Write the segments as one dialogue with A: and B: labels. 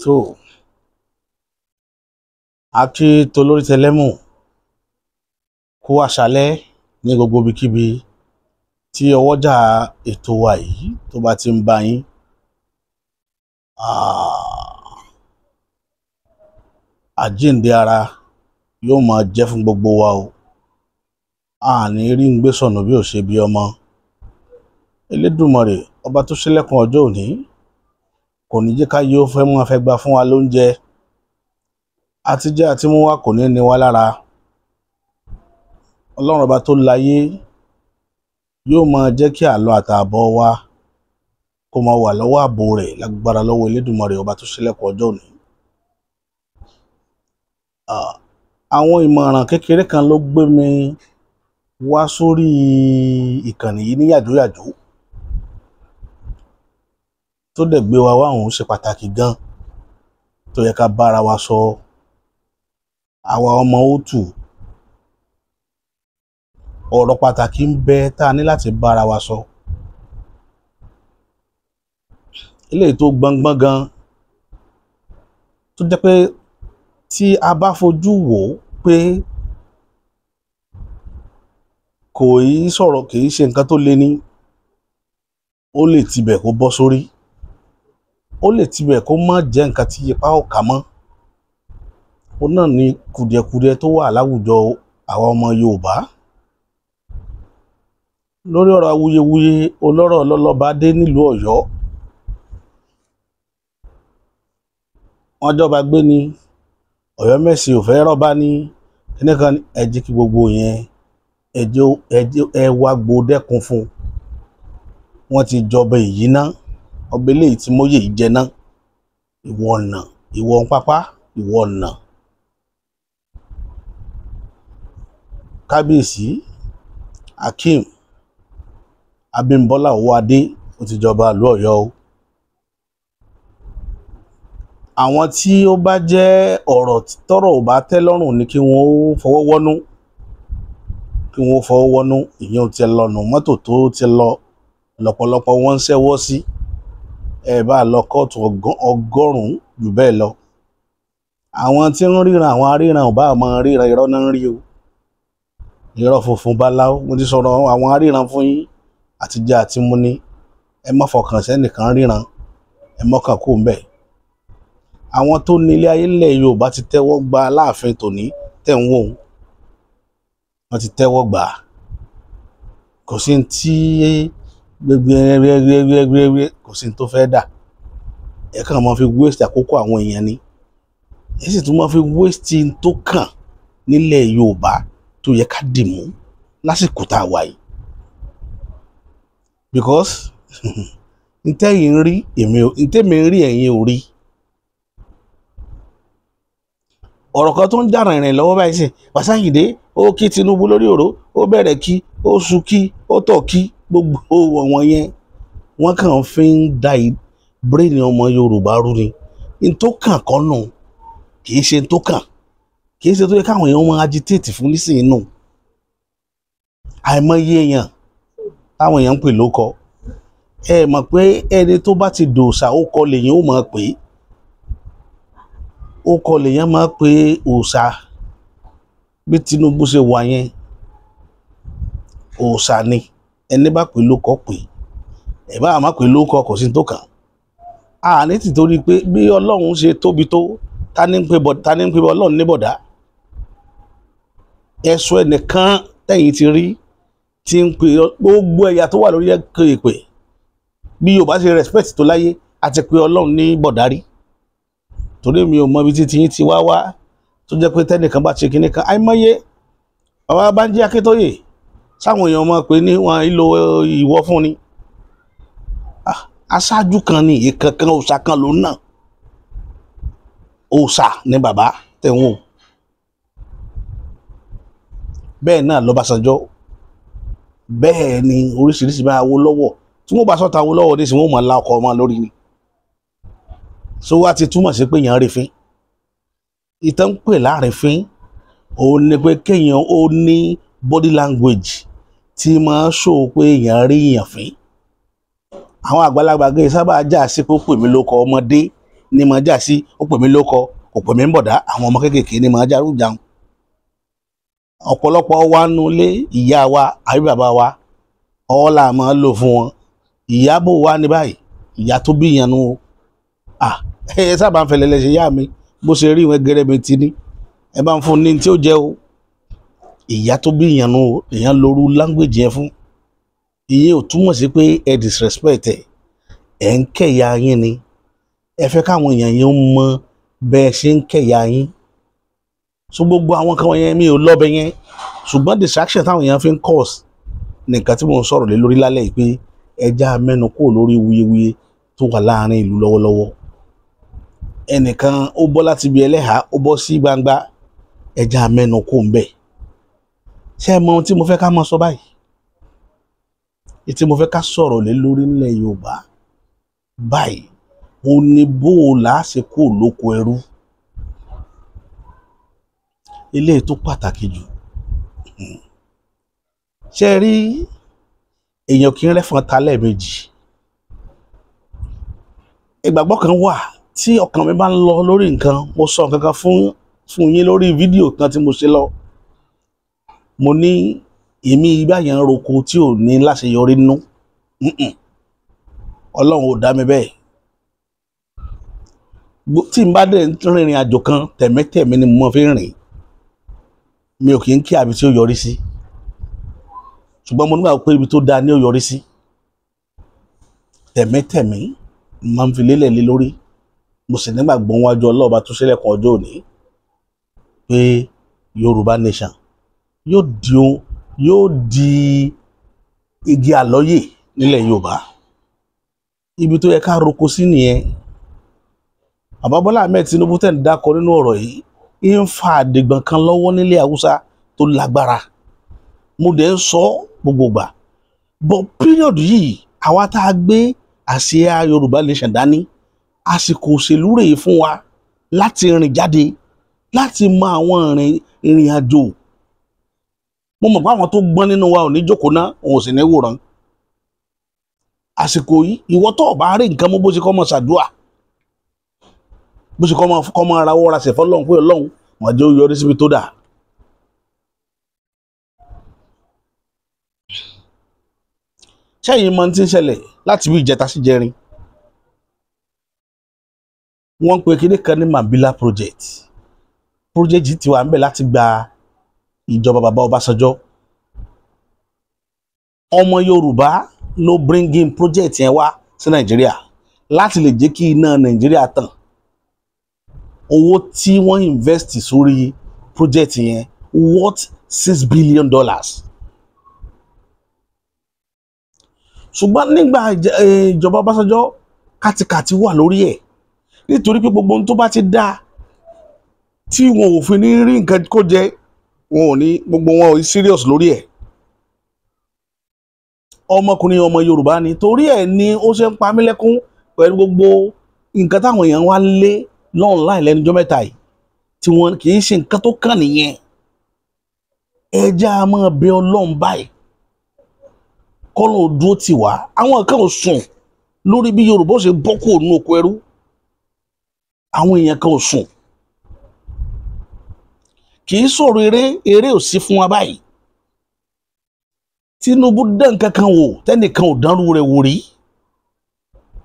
A: So a kí tolórí tẹlẹ́mù kú àṣálẹ́ ní gbogbo ibikíbi tí ọwọ́jà ètò wa yìí tó bá ti ń bá yín. Àjíǹde ara yóò máa jẹ́ fún gbogbo wa o. Àní rí ń gbé sọ̀nù bí ò ṣe bí ọmọ. Elédùmarè ọba tó ṣílẹ̀kùn ọjọ́ òní kò ní jẹ́ ká yóò fẹ́ mú afẹ́ gbà fún wa lóúnjẹ. Àtijẹ́ àti mú wa kò ní ní wa lára. Ọlọ́run ọba tó láyé yóò máa jẹ́ kí àlọ àtààbọ̀ wa kó máa wà lọ́wọ́ ààbò rẹ̀ lágbára lọ́wọ́ Elédùmarè ọba tó ṣílẹ̀kùn ọjọ́ òní. Àwọn ìmọ̀ràn kékeré kan ló gbé mi wá sórí ìkànnì yìí ní yàjóyàjó tó dẹ̀ gbé wa wá òun ṣe pàtàkì gan tó yẹ ká bára wa sọ. Àwa ọmọ òtù ọ̀rọ̀ pàtàkì ń bẹ tá a ní láti bára wa sọ. Eléyìí tó gbọngbọ́n gan tó jẹ́ pé tí a bá fojú wò ó pé kò í sọ̀rọ̀ kì í ṣe nǹkan tó le ní, ó lè tibẹ̀ kó bọ́ sórí, ó lè tibẹ̀ kó má jẹ́ nǹkan tí ipá ò ká mọ́. Ó náà ni kùdìẹ̀kudiẹ tó wà láwùjọ àwọn ọmọ Yorùbá lórí ọ̀rọ̀ awuyewuye olọ́rọ̀ lọ́lọ́ba dé nílùú Ọ̀yọ́. Wọ́n jọba gbé ni Ọ̀yọ́ mẹ́sì ò fẹ́ rọ́bá ní kíníkan. Ẹ jẹ́ kí gbogbo yẹn ẹ wá gbòdẹ́kun fún. Wọ́n ti jọba èyí ná, ọba eléyìí tí Móyè yìí jẹ ná. Ìwọ ọ̀nà, ìwọ pápá, ìwọ ọ̀nà. Kábíyèsí Akeem Abímbọ́lá Owóadé ó ti jọba ìlú Ọ̀yọ́ o. Àwọn tí ó bá jẹ́ ọ̀rọ̀ tọ́rọ̀ ò bá tẹ́ lọ́rùn ni kí wọ́n fọwọ́ wọ́nú, kí wọ́n fọwọ́ wọ́nú. Ìyẹn ti lọ́nà mọ́tò tó ti lọ lọ́pọ̀lọpọ̀ wọ́n ń ṣẹ́wọ́ sí. Ẹ bá lọ kóòtù ọgọ́rùn-ún jù bẹ́ẹ̀ lọ. Àwọn tí ń ríran, àwọn aríran ò bá máa ríran, irọ́ náà ń rí o. Irọ́ funfun báláú. Mo ti sọ̀rọ̀ àwọn aríran fún yín àtijẹ́ àti mú ní. Ẹ má fọkàn sẹ́nìkan ríran, ẹ mọ́kàn kó ń bẹ̀. Àwọn tó ní ilé ayé ilẹ̀ Yorùbá ti tẹ́wọ́ gba Aláàfin tòní tẹ̀ ń wò ó. Wọ́n ti tẹ́wọ́ gbà. Kò sí tí gbẹgbẹrẹgbẹrẹgbẹrẹ kò sí tó fẹ́ dà. Ẹ kàn máa fi waste àkókò àwọn èèyàn ni. Ẹ sì tún máa fi waste tó kàn nílẹ̀ Yorùbá tó yẹ ká dì mú lásìkò tá a wà yìí. Because ntẹ́yìn ń rí ntẹ́mi ń rí ẹ̀yin ò rí. Ọ̀rọ̀ kan tó ń jà rìnrìn lọ́wọ́ báyìí sí Wàsáyìndé ó kí Tinubu lórí ọ̀rọ̀, ó bẹ̀rẹ̀ kí, ó sùn kí, ó tọ̀ kí, gbogbo wọn yẹn wọ́n kàn fi ń da brain ọmọ Yorùbá rú ni. N tó kàn kọ́ nù, kì í ṣe n tó kàn, kì í ṣe tó yẹ káwọn èèyàn máa agitate fún nísìnyí nù. Àìmọye èèyàn táwọn èèyàn ń pè lóko. Ẹ mọ̀ pé ẹni tó bá ti dòòṣà ó kọ lèyìn ó máa pè é. Ó kọ lèyàn máa pè òòṣà. Bí Tinubu ṣe wà yẹn, òòṣà ni. Ẹni bá pè lóko pè. Ẹ bá má pè lóko kò sí tó kàn. Àní tìtorí pé bí Ọlọ́run ṣe tóbi tó, ta ní ń pè Ọlọ́run ní bọ̀dá. Ẹ̀sùn ẹnìkan tẹ̀yìn ti rí tí ń pè gbogbo ẹ̀yà tó wà lórí èpè. Bí Yorùbá ṣe respect tó láyé àti pé Ọlọ́run ní bọ̀dárí. Torí mi ò mọ ibi títí yín ti wá tó jẹ́ pé tẹ́nìkan bá ṣe kinní kan. Àìmọye bàbá Bánjí Akíntóyè sáwọn èèyàn máa pè ní wọn ìlò ìwọ fún ni. Aṣáájú kan ni ìkankan òòṣà kan ló náà. Òòṣà ni bàbá tẹ̀ ń wò. Bẹ́ẹ̀ náà l'Ọbásanjọ́. Bẹ́ẹ̀ ni oríṣiríṣi máa Awólọ́wọ̀. Tí wọ́n bá sọ́ta Awólọ́wọ̀ ní sí wọ́n mọ̀ ńlá ọkọ̀ ọmọ lórí ni. So wá ti túmọ̀ sí pé èèyàn rí fín. Ìtàn ń pè láàrin fín. Òun ni pé kéèyàn ó ní body language tí máa show pé èèyàn rí èèyàn fín. Àwọn àgbàlagbà gẹ́gẹ́ sábà jà sí pé ó pè mí lóko ọmọdé ni máa jà sí, ó pè mí lóko, kò pè mí ń bọ̀dá, àwọn ọmọ kéékèèké ni máa járú jàun. Ọ̀pọ̀lọpọ̀ wa nulé ìyá wa àbí bàbá wa ọlá máa lò fún wọn. Ìyá bò wá ní báyìí, ìyá tó bí ìyànnú o. Ẹ sábà ń fẹlẹ̀ lẹ́sẹ̀ ìyá mi bó ṣe rí ìwé gẹ́rẹ́ mi ti ní, ẹ bá ń fún ní tí ó jẹ́ o. Ìyá tó bí ìyànnú o, èèyàn lóru language yẹn fún. Ìyẹn ò túmọ̀ sí pé ẹ disrespect ẹ ń kẹ̀yà yín ni. Ẹ fẹ́ káwọn èèyàn yẹn mọ bẹ́ẹ̀ ṣe ń kẹ̀yà yín. So gbogbo àwọn kan yẹn mi ò lọ́bẹ̀ yẹn, ṣùgbọ́n distraction táwọn èèyàn fi ń cause nìkan tí mò ń sọ̀rọ̀ lé lórí lálẹ́ yìí pé ẹja mẹ́nu kúrò lórí wuyewuye tó wà láàrin ìlú lọ́wọ́lọ́wọ́. Ẹnìkan ó bọ́ láti ibi ẹlẹ́hàá ó bọ́ sí gbangba, ẹja mẹ́nu kúrò ń bẹ̀. Ṣé ẹ mọ ohun tí mo fẹ́ ká máa sọ báyìí? Ètí mo fẹ́ ká sọ̀rọ̀ lé lórí nílẹ̀ Yorùbá báyìí ó ní bó o láṣẹ kúrò lóko ẹrú. Ilé tó pàtàkì jù. Ṣé rí èèyàn kì í rẹ́fọn ta lẹ́ẹ̀mejì. Ìgbàgbọ́ kan wà tí ọkàn mi bá ń lọ lórí nǹkan, mo sọ nǹkan kan fún yín lórí fídíò kan tí mo ṣe lọ. Mo ní èmi báyẹn ń roko tí ò ní láṣeyọrí nínú. Ọlọ́run ò dá mi bẹ́ẹ̀. Tí n bá dẹ̀ rìnrìn àjò kan tẹ̀mẹ́tẹ̀mí ni mo fi ń rìn. Mi ò kì í kí àbí tí ó yọrí sí. Ṣùgbọ́n mo nígbà pé ibi tó dáa ni ó yọrí sí. Tẹ̀mẹ́tẹ̀mí máa ń fi lélẹ̀ lé lórí. Mo sì nígbàgbọ́ wájú ọlọ́ọ̀bá tó ṣẹlẹ̀kùn ọjọ́ òní pé Yorùbá nation yóò di igi àlọ́yè nílẹ̀ Yorùbá. Ibi tó yẹ ká roko sí nìyẹn. Bàbá Bọ́lá Ahmed Tinubu tẹ̀ ń dákọ nínú ọ̀rọ̀ yìí ń fa àdìgbọ̀n kan lọ́wọ́ nílẹ̀ Haúsá tó lágbára. Mo dẹ̀ ń sọ gbogbo gbà. But period yìí àwa tá a gbé àsíá Yorùbá nation dání, àsìkò òṣèlú rèé fún wa láti rìn jáde, láti mọ àwọn ìrìn àjò. Mo mọ̀ pé àwọn tó gbọ́n nínú wa ò ní jókòó ná, òun ò sì ní wòran. Àsìkò yìí ìwọ tó bá rí nǹkan mú bó ṣe kọ́ mọ́ ṣàdúà, bó ṣe kọ́ mọ́ ara wọ́ra ṣẹ̀fọ́ lọ́hùn pé Ọlọ́run wọ́n jẹ́ ó yọrí síbi tó dà. Ṣẹ́yìn mọ̀ tí ń ṣẹlẹ̀ láti bí ìjẹta sí jẹrin. Wọ́n ń pe kíní kan ní Mambila project. Project ti wà ń bẹ̀ láti gba ìjọba bàbá Ọbásanjọ́. Ọmọ Yorùbá ló bring in project yẹn wá sí Nàìjíríà láti lè jẹ́ kí iná Nàìjíríà tàn. Owó tí wọ́n invest sórí project yẹn worth $6 billion. Ṣùgbọ́n nígbà ìjọba Ọbásanjọ́ kàtìkàtì wà lórí ẹ̀ nítorí pé gbogbo ohun tó bá ti dá tí wọn ò fi ní rí nǹkan kó jẹ, wọn ò ní gbogbo wọn ò serious lórí ẹ̀. Ọmọkùnrin ọmọ Yorùbá ni torí ẹ̀ ni ó ṣe ń pa mí lẹ́kún pẹ̀lú gbogbo nǹkan táwọn èèyàn wá lé online lẹ́nujọ́ mẹ́ta yìí tí wọn kì í ṣe nǹkan tó kàn nìyẹn. Ẹja máa bẹ Ọlọ́run báyìí kọ́lọ́ dúró tì wá. Àwọn kan ò sùn lórí bí Yorùbá ṣe bọ́ kúrò nínú oko ẹrú. Àwọn èèyàn kan ò sùn. Kì í sọ̀rọ̀ eré ò sí fún wa báyìí. Tinubu dán nǹkan kan wò tẹ́nìkan ò dánrú rẹ̀ wò rí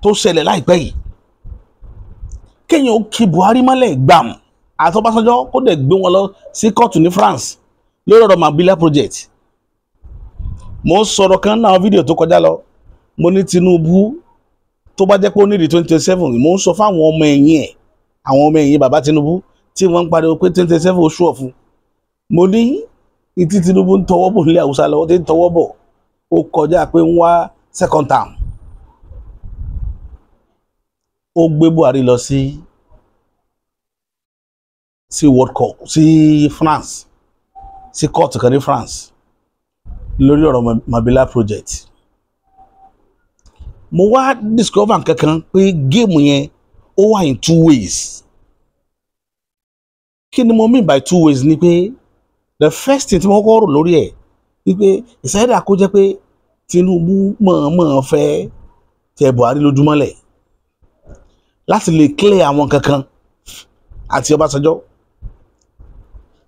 A: tó ṣẹlẹ̀ láìpẹ́ yìí. Kéèyàn ó kí Buhari mọ́lẹ̀ gbàm àti Ọbásanjọ́ kó dẹ̀ gbé wọn lọ sí kóòtù ní France lórí ọ̀rọ̀ Mambila project. Mo ń sọ̀rọ̀ kan náà fídíò tó kọjá lọ. Mo ní Tinubu tó bá jẹ́ pé ó ní di 2027, mo ń sọ fáwọn ọmọ ẹ̀yìn ẹ̀, àwọn ọmọ ẹ̀yìn bàbá Tinubu tí wọ́n ń pariwo pé 2027 oṣù ọ̀fun. Mo ní ìtí Tinubu ń tọwọ́ bọ̀ nílẹ̀ Haúsá lọ́wọ́ tí ń tọwọ́ bọ̀ ó kọjá pé ń wá second term. Ó gbé Buhari lọ sí World Cup sí France, sí court kan ní France lórí ọ̀rọ̀ Mambila project. Mo wá discover nǹkankan pé géèmù yẹn ó wà in 2 ways. Kí ni mo mean by 2 ways ni pé the first thing tí mo kọ́kọ́ rò lórí ẹ̀ ni pé ìsáyédà kó jẹ́ pé Tinubu mọ̀ọ́mọ̀ fẹ́ tẹ Buhari lójúmọ́lẹ̀. láti lè clear àwọn kankan àti Ọbásanjọ́.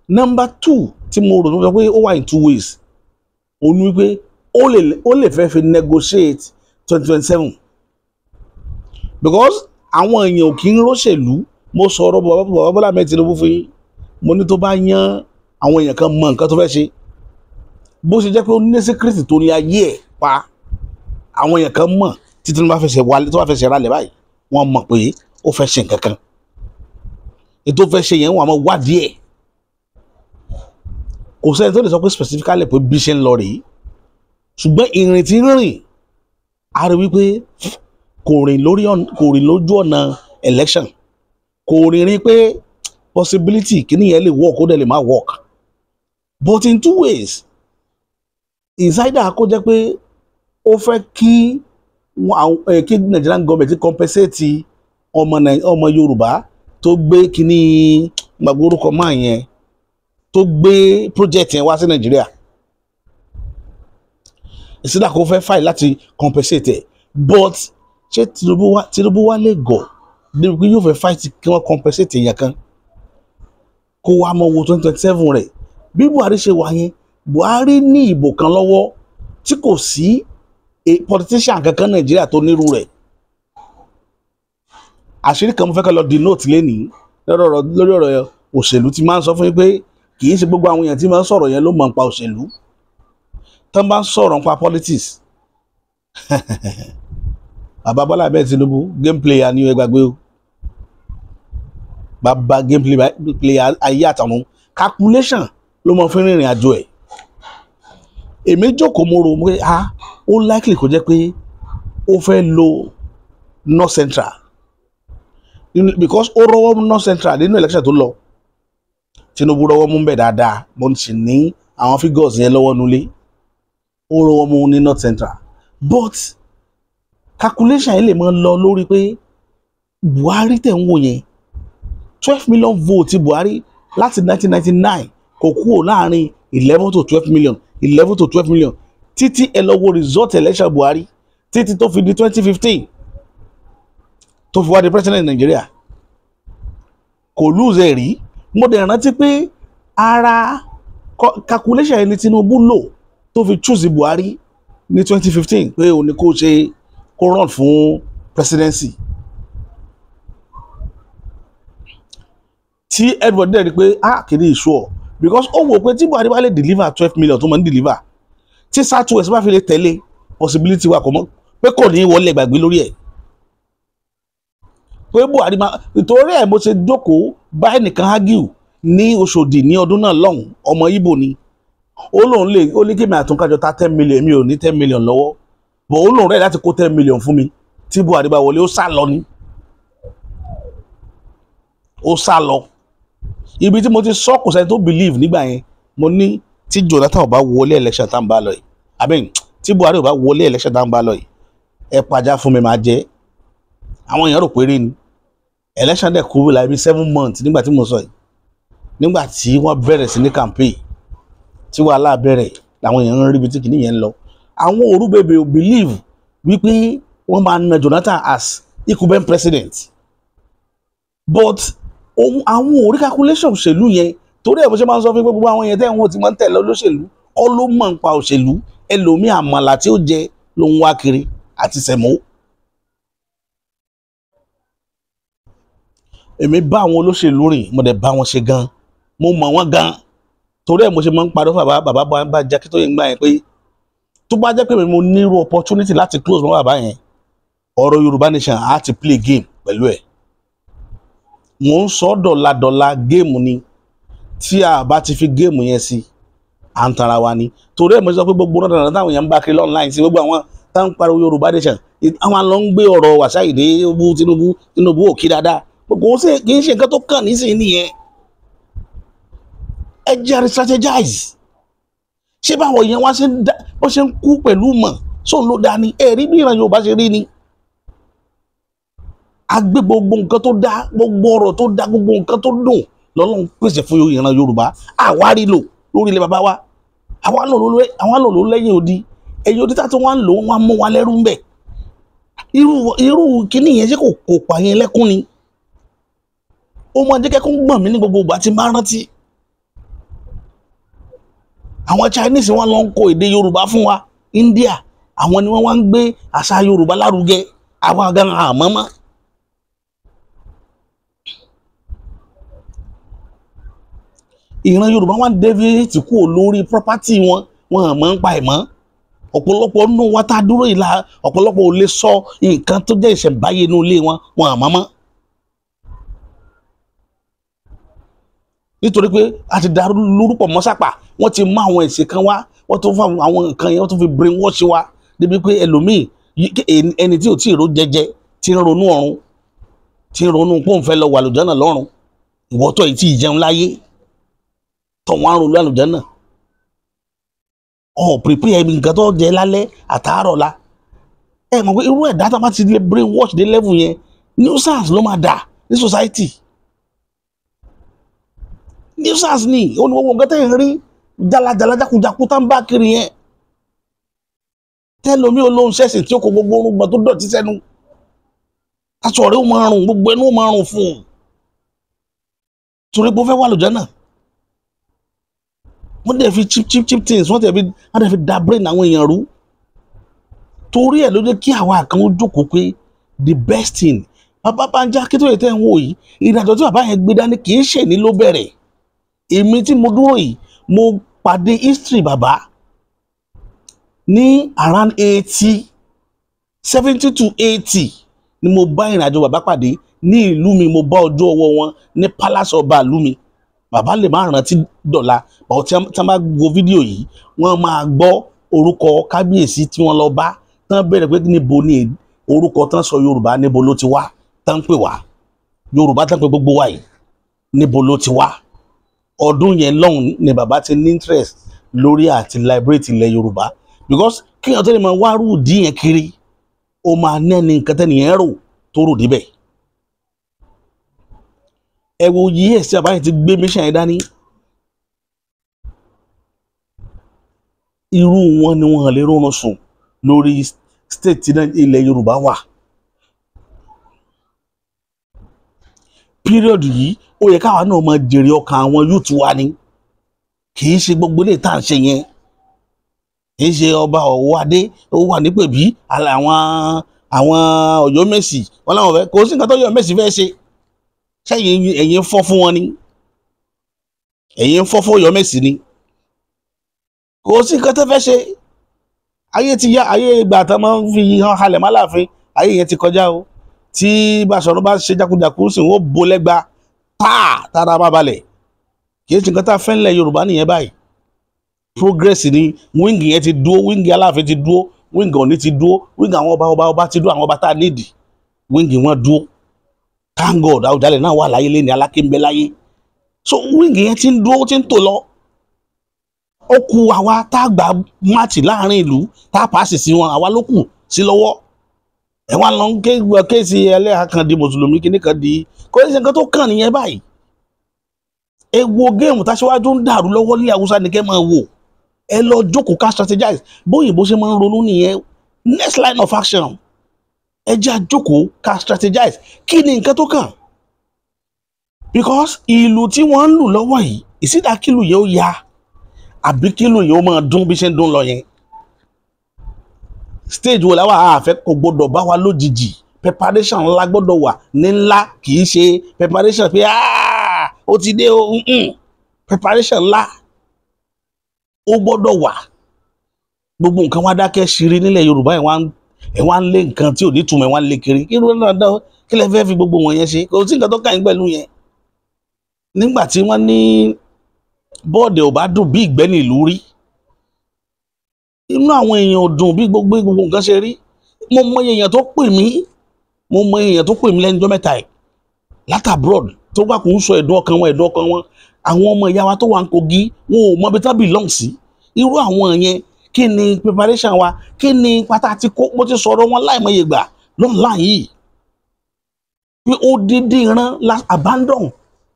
A: Number 2 tí mo rò tó pé ó wà in 2 ways ó ní wípé ó lè fẹ́ fi negotiate 2027 because àwọn èèyàn ò kí ń róṣèlú. Mo sọ̀rọ̀ bàbá Bọ́lá Ahmed Tinubu fún yín, mo ní tó bá yan àwọn èèyàn kan mọ nǹkan tó fẹ́ ṣe, bó ṣe jẹ́ pé ó ní secret tó ní ayé ẹ̀ pa, àwọn èèyàn kan mọ̀ tí Tinubu bá fẹsẹ̀ wálé tó bá fẹsẹ̀ rálẹ̀ báyìí wọ́n mọ̀ pé ó fẹ́ ṣe nǹkan kan, ètò fẹ́ ṣe yẹn wọ́n á máa wádìí ẹ̀. Kò sẹ́ni tó lè sọ pé specifically pé bí ṣe ń lọ rèé, ṣùgbọ́n ìrìn tí ń rìn a rí wípé kò rìn lójú ọ̀nà election, kò rìn pé possibility kíní yẹn lè work ó dẹ̀ lè má work. But in 2 ways, insider kó jẹ́ pé ó fẹ́ kí Nigerian government compensate ọmọ Yorùbá tó gbé kíní gbàgbé orúkọ máa yẹn tó gbé project yẹn wá sí Nàìjíríà. Insider kó fẹ́ file láti compensate ẹ̀, but ṣé Tinubu wá lè gọ̀ débi pé yóò fẹ́ fight kí wọ́n compensate èèyàn kan kó wá mọ wo 2027 rẹ̀. Bí Buhari ṣe wà yẹn, Buhari ní ìbò kan lọ́wọ́ tí kò sí politician kankan Nàìjíríà tó nírú rẹ̀. Àṣírí kan mo fẹ́ kọ́ lọ denote lẹ́nìí lórí ọ̀rọ̀ òṣèlú tí máa ń sọ fún yín pé kì í ṣe gbogbo àwọn èèyàn tí máa ń sọ̀rọ̀ yẹn ló mọ̀ nípa òṣèlú. Tán bá ń sọ̀rọ̀ nípa politics bàbá Bọ́lá Ahmed Tinubu game player ni ẹ gbàgbé o, bàbá game player ayé àtàwọn calculation ló mọ fún ìrìn àjò ẹ̀. Èmi jókòó mo rò pé ó likely kó jẹ́ pé ó fẹ́ lo North Central because ó rọwọ́ North Central nínú election tó lọ. Tinubu rọwọ́ mú bẹ̀ dáadáa, mo sì ní àwọn figures yẹn lọ́wọ́ nulẹ̀, ó rọwọ́ mú ní North Central, but calculation yẹn lè máa lọ lórí pé Buhari tẹ̀ ń wò yẹn 12 million votes Buhari láti 1999 kò kúrò láàrin 11 to 12 million títí ẹ lọ wo result election Buhari títí tó fi di 2015 tó fi wá di president Nigeria kò lose ẹ̀ rí. Mo dẹ̀ rántí pé ara calculation yẹn ni Tinubu lò tó fi choose Buhari ní 2015 pé òun ni kó run fún presidency. Tí everybody dẹ̀ rí pé kìíní ìṣó because ó wò pé tí Buhari bá lè deliver 12 million tó máa ń deliver, tí Southwest bá fi lè tẹ̀lé possibility wà kò mọ́ pé kò ní wọlé gbàgbé lórí ẹ̀. Pé Buhari máa nítorí ẹ̀ mo ṣe jókòó bá ẹnìkan argue ní Òṣòdì ní ọdún náà lọ́hùn, ọmọ Ìgbò ni, ó ní kí mi àtúnkájọ ta 10 million, mi ò ní 10 million lọ́wọ́, bọ̀ ó lóun rẹ̀ láti kó 10 million fún mi tí Buhari bá wọlé, ó sá lọ ni, ó sá lọ. Ibi tí mo ti sọ kò sẹ́ni tó believe nígbà yẹn, mo ní tí Jonathan ò bá wọlé election tá ń bá lọ yìí, àbí tí Buhari ò bá wọlé election tá ń bá lọ yìí, ẹ pàjá fún mi máa jẹ. Àwọn èèyàn rò pé rí ni election dẹ̀ kúrò láì bí 7 months nígbà tí mo sọ yìí, nígbà tí wọ́n bẹ̀rẹ̀ sí ní campaign tí wàhálà bẹ̀rẹ̀ làwọn èèyàn ń rí ibi tí kìíní yẹn ń lọ. Àwọn Orúbèbè ò believe wípé wọ́n máa na Jonathan as incumbent president, but àwọn orí calculation òṣèlú yẹn torí ẹ̀ bó ṣe máa ń sọ fún gbogbo àwọn yẹn tẹ́wọ̀n ti máa ń tẹ̀lé olóṣèlú kọ́ ló mọ̀ nípa òṣèlú. Ẹlòmíì àmàlà tí ó jẹ ló ń wá kiri àti sẹ̀mó. Èmi bá àwọn olóṣèlú rìn, mo dẹ̀ bá wọn ṣe gan, mo mọ̀ wọ́n gan, torí ẹ̀ mo ṣe máa ń parọ́ fún bàbá bá jẹ́ kí tó yẹn gbà yẹn pé tó bá jẹ́ pé mo nírú opportunity láti close mọ́ bàbá yẹn, ọ̀rọ̀ Yorùbá nation á ti play game pẹ̀lú ẹ̀. Mo ń sọ dọ̀ladọ̀la géèmù ni, tí a bá ti fi géèmù yẹn sí à ń tara wa ni. Torí ẹ̀ mo sọ pé gbogbo náà dáadáa táwọn èèyàn ń bá kiri online sí gbogbo àwọn táwọn ń pariwo Yorùbá nation, àwọn lọ ń gbé ọ̀rọ̀ Wàsáìdé Tinubu òkè dáadáa, gbogbo kì í ṣe nǹkan tó kàn nísìnyí nìyẹn. Ẹ jẹ́ strategize. Ṣé báwọn èèyàn wá ṣe ń kú pẹ̀lú mọ̀ sóun ló dá ni? Ẹ̀rí bí ìran Yorùbá ṣe rí ni. A gbé gbogbo nǹkan tó dá, gbogbo ọ̀rọ̀ tó dá, gbogbo nǹkan tó dùn lọ́lọ́run pèsè fún ìran Yorùbá. Àwa rí lò lórí ilẹ̀ bàbá wa, àwọn lò ló lẹ́yìn odi, ẹ̀yìn odi tá tó wá ń lò wọ́n mú wa lẹ́rú ń bẹ̀. irú kíní yẹn ṣé kò pa yẹn lẹ́kún ni? Ó máa jẹ́ kẹ́kún gbọ̀n mí ní gbogbo ìgbà tí n bá rántí. Àwọn Chinese wọn lọ ń kó èdè Yorùbá fún wa, India àwọn ni wọ́n wá ń gbé àṣà Yorùbá lárugẹ, àwa gan àmọ́ mọ́. Ìran Yorùbá wọn deviate kúrò lórí property wọn àmọ́ ń pa ẹ̀ mọ́. Ọ̀pọ̀lọpọ̀ nínú wa tá a dúró ìlà ọ̀pọ̀lọpọ̀ ò lè sọ nǹkan tó jẹ́ ìṣẹ̀ǹbáyé inú ilé wọn àmọ́ mọ́. Nítorí pé a ti darú lórúkọ mọ́sápà, wọ́n ti mú àwọn ẹ̀sìn kan wá, wọ́n tó fún àwọn nǹkan yẹn, wọ́n tó fi brainwash wa débi pé ẹlòmíì ẹni tí ò tí ì ro jẹjẹ tí ń ronú ọ̀run, tí ń ronú pé òun fẹ́ lọ wà àlùjánnà lọ́run, ìwọ́tọ̀ yìí tí ì jẹun láyé tọ̀ wọ́n á ronú àlùjánnà. Prepare nǹkan tó jẹ lálẹ́ àtàárọ̀ la. Ẹ mọ̀ pé irú ẹ̀dá tá a bá ti lè brainwash dé level yẹn, nuisance ló máa dà ní society. Nuisance ni ó ní gbogbo nǹkan tẹ́ ń rí jalajala jákujàku tá ń bá kiri yẹn. Tẹ́lómi olóhùn ṣẹ̀sìn tí ó kó gbogbo orúgbọ́n tó dọ̀tí sẹ́nu. Aṣọ rẹ̀ ó máa rùn, gbogbo ẹnu ó máa rùn fún un. Torí pé ó fẹ́ wà àlùjánnà. Wọ́n dẹ̀ fi cheap things, wọ́n dẹ̀ fi da brain àwọn èèyàn rú. Torí ẹ̀ ló jẹ́ kí àwa kan ó jókòó pé the best thing, bàbá Bánjí Akíntóyè tẹ́ ń wò yìí, ìrìnàjò tí bàbá yẹn gbé dání kì í ṣe ní ló bẹ̀rẹ̀. Èmi tí mo dúró yìí, mo pàdé history bàbá ní around 70 to 80 ni mo bá ìrìnàjò bàbá pàdé ní ìlú mi, mo bá ọjọ́ ọwọ́ wọn ní palace ọba ìlú mi. Bàbá lè má rántí dọ̀la, bọ̀ tí wọ́n bá wo fídíò yìí, wọ́n máa gbọ́ orúkọ kábíyèsí tí wọ́n lọ bá, tán bẹ̀rẹ̀ pé níbo ni orúkọ tán sọ Yorùbá níbo ló ti wá, tán pè wá Yorùbá tán pè gbogbo wa yìí níbo ló ti wá. Ọdún yẹn lọ́hùn ni bàbá ti ní interest lórí àti liberate ilẹ̀ Yorùbá, because kíyàn tó lè máa wá rú ìdí yẹn kiri, ó máa nẹ́ni nǹkan tẹ́nìyẹn rò tó rò débẹ̀. Ẹ wo yìí ẹ̀sìn àbáyé ti gbé mission yẹn dání. Irú wọn ni wọn lè rọrùn sùn lórí state tí ilẹ̀ Yorùbá wà. Period yìí ó yẹ káwa náà máa jèrè ọkàn àwọn youth wa ni, kì í ṣe gbogbo ilé tá à ń ṣe yẹn. Kì í ṣe ọba Ọ̀wọ́adé ó wà nípèbí àwọn Ọ̀yọ́mèsì wọn làwọn fẹ́, kò sí nǹkan tó Ọ̀yọ́mèsì fẹ́ ṣe. Ṣẹ́yìn ẹ̀yin fọ́ fún wọn ni, ẹ̀yin fọ́ fún Ọ̀yọ́mèsì ni, kò sí nǹkan tó fẹ́ ṣe. Ayé ti yá, ayé ìgbà tán máa ń fi hàn halẹ̀ má láàfin, ayé yẹn ti kọjá o. Tí Báṣọ̀run bá ṣe jákujàku sì wọ́n bo lẹ́gba tára bá balẹ̀. Kì í ṣe nǹkan tá a fẹ́ ńlẹ̀ Yorùbá nìyẹn báyìí. Progress ni wíńgì yẹn ti dúró, wíńgì Aláàfin ti dúró, wíńgì Ọ̀ọ̀ni ti dúró, wíńgì àwọn ọba ti dúró, àwọn ọba tá a nídìí wíńgì wọn dúró. Thank God Àwùjalẹ̀ náà wà láyé lẹ́ni, Aláké ń bẹ láyé. So wíńgì yẹn ti ń dúró, ti ń tò lọ. Ó kù àwa tá a gbà máàtì láàrin ìlú, tá a pàṣẹ sí wọn, àwa ló kù sí lọ́wọ́. Ẹ wá lọ ń kéèsì ẹlẹ́hà kan di mùsùlùmí, kíní kan di, kò ní ṣe nǹkan tó kàn nìyẹn báyìí. Ẹ wo géèmù táṣíwájú ń dàrú lọ́wọ́ ní Haúsá ni kẹ́ máa wò. Ẹ lọ jókòó ká strategize, bóyìnbó ṣe máa ń ronú nìyẹn. Next line of action, ẹ jẹ́ àjókòó ká strategize, kí ni nǹkan tó kàn? Because ìlú tí wọ́n ń lù lọ́wọ́ yìí, ìsídà kílù yẹn ó ya àbí kílù yẹn ó máa dún bí ṣe ń dún lọ yẹn. Stage wo làwọn àfẹ́ kò gbọdọ̀ bá wa lójijì. Preparation ńlá gbọdọ̀ wà ní ńlá, kì í ṣe preparation pé ó ti dé o. Preparation ńlá ó gbọdọ̀ wà. Gbogbo nǹkan wá dákẹ́ ṣírí nílẹ̀ Yorùbá ẹ̀ wá ń lé nǹkan tí ò ní túmọ̀ ẹ̀ wá ń lé kiri. Kí ló ń dán kí lẹ fẹ́ fi gbogbo wọn yẹn ṣe? Kò sí nǹkan tó kàn yín pẹ̀lú yẹn. Nígbà tí wọ́n ní bọ́ọ̀dẹ̀ ò bá dùn bí ìgbẹ́ ní ìlú rí, inú àwọn èèyàn ò dùn bí gbogbo nǹkan ṣe rí. Mo mọ èèyàn tó pè mí lẹ́nujọ́ mẹ́ta ẹ̀ láti abroad tó bá kò ń sọ ẹ̀dùn ọkàn wọn. Àwọn ọmọ ìyá wa tó wà ń Kogi wọn ò mọ ibi tá belong sí. Irú àwọn yẹn, kí ni preparation wa, kí ni pátá tí kò, mo ti sọ̀rọ̀ wọn láìmọye ìgbà lọ́nà yìí pé odidi ìran la abandon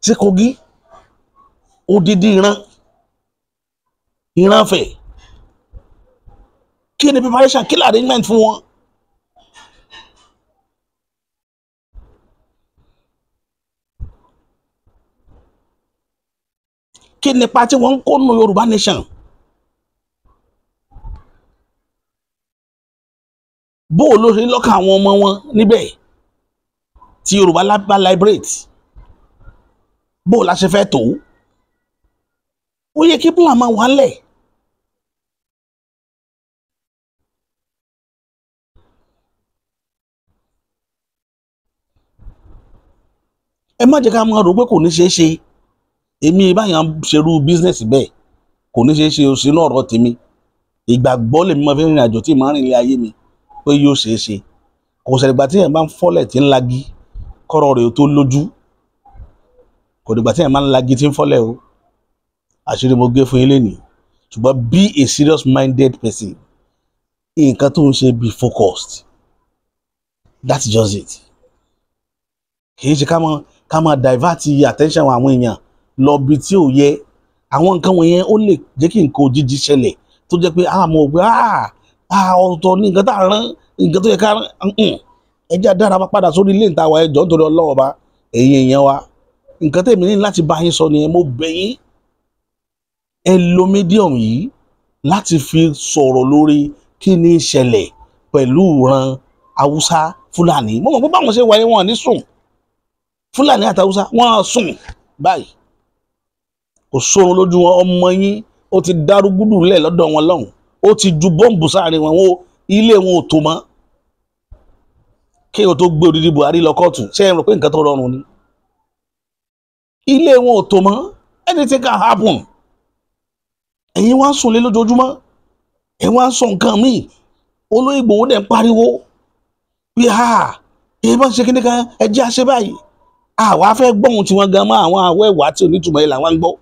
A: sí Kogi, odidi ìran fẹ̀. Kí ni preparation, kí ni arrangement fún wọn? kí nípa tí wọ́n ń kó nù Yorùbá nation. bó o ló ṣe lọ́kàn àwọn ọmọ wọn níbẹ̀ tí Yorùbá bá liberate, bó o la ṣe fẹ́ tó. ó yẹ kí plan máa wà lẹ̀. ẹ má jẹ́ ká máa rò pé kò ní ṣeé ṣe. èmi báyà ń ṣerú bísínẹ́sì bẹ́ẹ̀, kò ní ṣeé ṣe òsínú ọ̀rọ̀ tèmi. ìgbàgbọ́ lèmi máa fi rìnrìn àjò tí màá rìn ilé ayé mi pé yóò ṣeé ṣe. kò ṣẹlẹ̀ ìgbà tí yẹn bá ń fọ́lẹ̀ tí ń lagi kọ́rọ̀ rẹ̀ tó lójú. kò dìgbà tí yẹn máa ń lagi tí ń fọ́lẹ̀ o. àṣírí mo gé fún yín lénìí. ṣùgbọ́n be a serious minded person. nǹkan tó ń ṣe be focused. that's just it. kì í ṣe ká máa divert attention àwọn èèyàn lọ bí tí ò yẹ. àwọn nǹkan wọ̀nyẹn ó lè jẹ́ kí nǹkan òjijì ṣẹlẹ̀ tó jẹ́ pé àmọ́ òpé ọ̀tọ̀ ní nǹkan tá a rán, nǹkan tó yẹ ká rán. ẹjẹ́ dára padà sórí ilé ìta wa ẹjọ́ nítorí Ọlọ́run bá ẹ̀yin èèyàn wa. nǹkan tèmi ní láti bá yín sọ nìyẹn. mo bẹ̀ yín, ẹ lo medium yìí láti fi sọ̀rọ̀ lórí kí ni ìṣẹ̀lẹ̀ pẹ̀lú ìran Haúsá Fúlàní. mo mọ̀ pé báwọn ṣe wáyé wọn ní sùn. Fúlàní àti Haúsá wọn sùn báyìí. kò sórun lójú wọn. ọmọ yín ó ti dárúgúdù lẹ̀ lọ́dọ̀ wọn lọ́hùn. ó ti ju bọ́ǹbù sáàrin wọn. ilé wọn ò tó mọ́. kí o tó gbé odidi Buhari lọ kóòtù, ṣé ẹ rò pé nǹkan tó rọrùn ni? ilé wọn ò tó mọ́. anything can happen. ẹ̀yin wá ń sùn lé lójoojúmọ́. ẹ̀ wá ń sọ nǹkan míì. olóyè Ìgbòho dẹ̀ ń pariwo pé èyí bá ń ṣe kíní kan ẹ jẹ́ àṣẹ báyìí. àwa fẹ́ gbọ́hùn tí wọ́n gan mọ́ àwọn àwẹ̀wà tí onítùmọ̀ yìí làwọn ń gbọ́.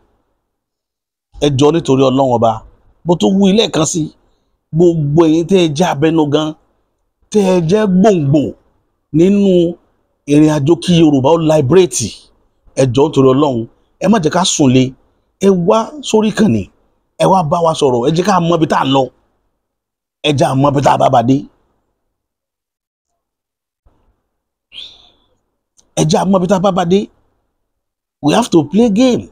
A: ẹ jọ nítorí Ọlọ́run ọba bó tó wú ilé kan sí gbogbo ẹ̀yin tẹ́ ẹ jẹ́ abẹnugan, tẹ́ ẹ jẹ́ gbòǹgbò nínú ìrìn àjò kí Yorùbá ó liberate. ẹ jọ nítorí Ọlọ́run ẹ má jẹ́ ká sùn lé. ẹ wá sórí ìkànnì, ẹ wá bá wa sọ̀rọ̀. ẹ jẹ́ ká mọ ibi tá à ń lọ. ẹ jẹ́ àmọ́ ibi tá a bá bàdé. ẹ jẹ́ àmọ́ ibi tá a bá bàdé. we have to play game.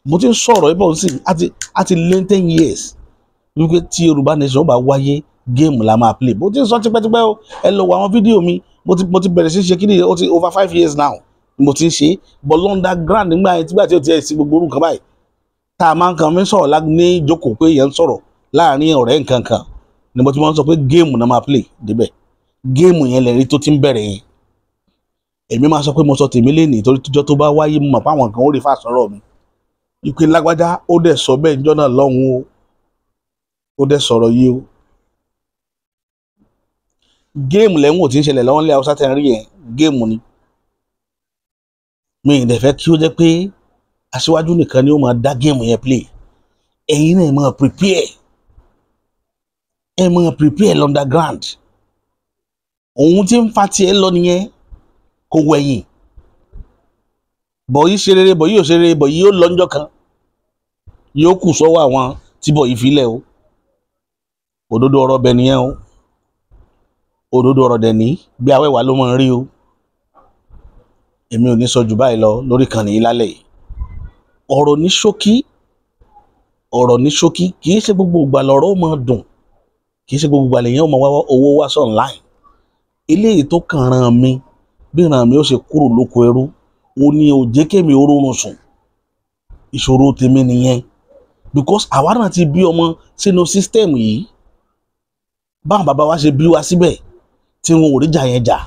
A: mo ti ń sọ̀rọ̀ ẹ bọ̀ sí àti lé 10 years wípé tí Yorùbá nation bá wáyé géèmù la máa play. mo ti ń sọ tipẹ́tipẹ́ o. ẹ lọ wo àwọn fídíò mi. mo ti bẹ̀rẹ̀ sí ṣe kí ni ó ti over 5 years now mo ti ń ṣe. but underground nígbà yẹn tígbà tí ó ti ẹ̀ sí gbogbo orú nǹkan báyìí tá a máa ń kàn mí sọ̀rọ̀ ní ìjókòó pé yẹn ń sọ̀rọ̀ láàrin ọ̀rẹ́ nǹkan kan ni mo ti máa ń sọ pé géèmù náà máa play débẹ̀. géèmù yẹn lẹ́rìí tó ti ń bẹ̀rẹ̀ yẹn. èmi máa sọ pé mo sọ tèmi lé ní torí tíjọ́ tó bá wáyé mo mọ̀ pé àwọn kan ó rí fà sọ̀rọ̀ mi. ìpè lágbájá ó dẹ̀ sọ bẹ́ẹ̀ níjọ́ náà lọ́hùn o. ó dẹ̀ sọ̀rọ̀ yìí o. géèmù lẹ́hìn ò tí ń ṣẹlẹ̀ lọ́wọ́ nílẹ̀ Haúsá tẹ́ ń rí yẹn. géèmù ni. mi ì dẹ̀ fẹ́ kí ó jẹ́ pé aṣíwájú nìkan ni ó máa dá géèmù yẹn play. ẹ̀yin náà máa prepare. ẹ máa prepare underground. òun tí ń fa tiẹ̀ lọ nìyẹn kò wẹ̀yìn. bọ̀yì ṣe rere bọ̀yì ò ṣe rere bọ̀yì yóò lọ́njọ́ kan. yóò kù sọ́wọ́ àwọn tí bọ̀yì filẹ̀ o. òdodo ọ̀rọ̀ bẹ̀ nìyẹn o. òdodo ọ̀rọ̀ dẹ̀ ní bí awẹ́wà ló máa ń rí o. èmi ò ní sọ jù báyìí lọ lórí ìkànnì yìí lálẹ́ yìí. ọ̀rọ̀ ní ṣókí kì í ṣe gbogbo ìgbà lọ̀rọ̀ ó máa dùn. kì í ṣe gbogbo ìgbà lèyàn ó máa wá owó wá sí online. eléyìí tó kàn ràn mí bí ràn mí ó ṣe kúrò lóko ẹrú ó ní ó jẹ́ kémi ó rọrùn sùn. ìṣòro tèmi nìyẹn because àwa náà ti bí ọmọ sínú system yìí. báwọn bàbá wa ṣe bí wa síbẹ̀ tí wọn ò rí jà yẹn jà.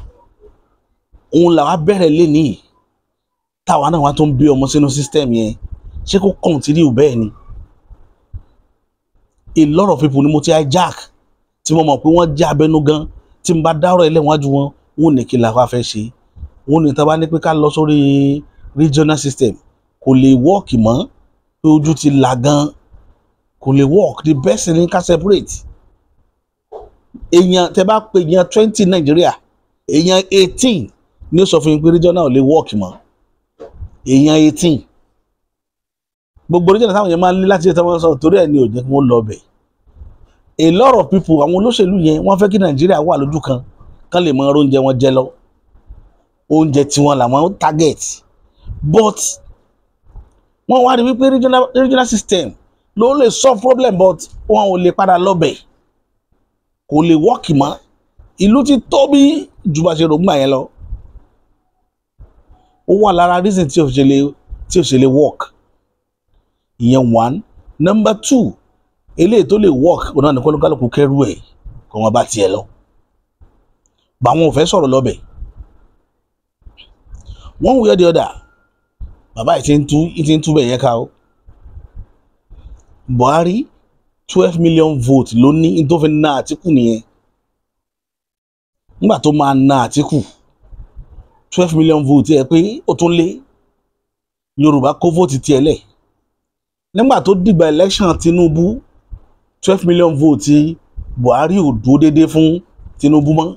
A: òun làwa bẹ̀rẹ̀ lénìí táwa náà wá tó ń bí ọmọ sínú system yẹn. ṣé kó continue bẹ́ẹ̀ ni? a lot of people ni mo ti hijack tí mo mọ̀ pé wọ́n jẹ́ abẹnugan tí n bá dárò ẹlẹ́wọ̀njú wọn wọn ní kí la wá fẹ́ ṣe. wọn ní tá bá ní pé ká lọ sórí regional system kò lè work mọ́ pé ojú ti là gan. kò lè work. the best thing ká separate. èèyàn tẹ bá pè èèyàn 20 Nàìjíríà èèyàn 18 ní ó sọ fún yín pé regional ò lè work mọ́. èèyàn 18 gbogbo regional táwọn yẹn máa ń lé láti ṣe táwọn sọ torí ẹ̀ ní ò jẹ́ kí wọ́n lọ bẹ̀. a lot of people àwọn olóṣèlú yẹn wọ́n fẹ́ kí Nàìjíríà wà lójú kan lè mọ oúnjẹ wọn jẹ lọ. oúnjẹ tiwọn làwọn target but wọ́n wá rí wípé regional system ló lè solve problem but wọn ò lè padà lọ́bẹ̀ kò lè work mọ́ ìlú ti tóbi ju bá ṣe rògbà yẹn lọ ó wà lára reason tí ò ṣe lè work ìyẹn one. Number two, eléyìí tó lè work ọ̀nà nìkan kálukú kẹrù ẹ̀ kò wọ́n bá tiẹ̀ lọ bá wọn ò fẹ́ sọ̀rọ̀ lọ́bẹ̀ one way or the other bàbá yìí ti ń tú bẹ̀ yẹn ká o Buhari 12 million vote ló ní tó fi na Àtíkù nìyẹn nígbà tó máa na Àtíkù 12 million vote ẹ pé ó tún lé Yorùbá kó vote tiẹ̀ lẹ̀ nígbà tó dìgbà election Tinubu 12 million vote Buhari ò dúró déédéé fún Tinubu mọ́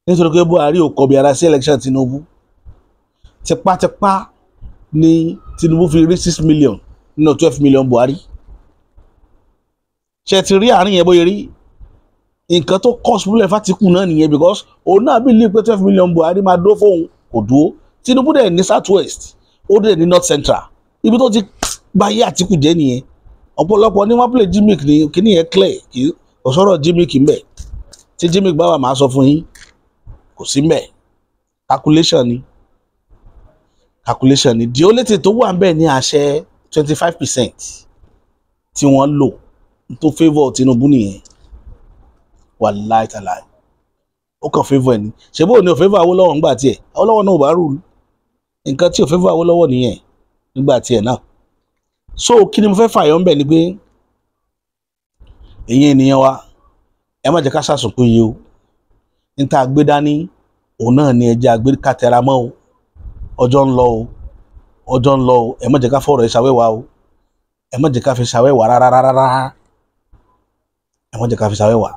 A: nítorí pé Buhari ò kọbi ara sí election Tinubu tipátipá ni Tinubu fi rí 6 million nínú 12 million Buhari ṣe ti rí àárín yẹn bóyá rí nǹkan tó cost problem f'Àtíkù náà nìyẹn because òun náà believe pé 12 million Buhari máa dúró fóun kò dúró Tinubu dẹ̀ ní south west ó dẹ̀ ní north central ibi tó ti báyé Àtíkù jẹ́ nìyẹn ọ̀pọ̀lọpọ̀ ní wọ́n play gimmick ní kíní yẹn clear kì í ọ̀sọ́rọ̀ gimmick ń bẹ̀ tí gimmick bá wà máa sọ fún yín kò sí mbẹ̀ calculation ni di ó létí tó wà ń bẹ̀ ní àṣẹ 25% tí wọ́n lò tó favour Tinubu nìyẹn wàláì tàláì ó kàn favour ẹni ṣe bó ní ò favour Awólọ́wọ̀ nígbà tiẹ̀ Awólọ́wọ̀ náà ò bá rù nǹkan tí ò favour Awólọ́wọ̀ nìyẹn nígbà tiẹ̀ náà so kí ni mo fẹ́ fààyàn ń bẹ̀ ni pé èyí ènìyàn wa ẹ má jẹ́ ká ṣàsùnkún yìí o ní tá a gbé dání òun náà ni ẹjẹ́ àgbé kàtẹ́ra mọ́ o ọjọ́ ń lọ o ẹ má jẹ́ ká fọ̀rọ̀ ẹ ṣàwẹ́wà o ẹ má jẹ́ ká fi ṣàwẹ́wà rárá ẹ má jẹ́ ká fi ṣàwẹ́wà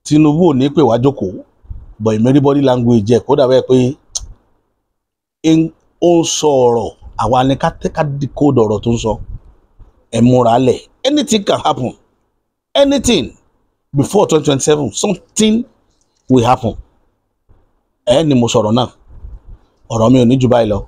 A: Tinubu ò ní pè wá jókòó but ìmẹ́rí body language jẹ́ kó dàbẹ́ pé ó ń sọ ọ̀rọ̀ àwa ni ká decode ọ̀rọ̀ tó ń sọ ẹ múra lẹ̀ anything can happen anything before 2027 something will happen ẹ ní mo sọ̀rọ̀ náà ọ̀rọ̀ mi ò ní jù báyìí lọ.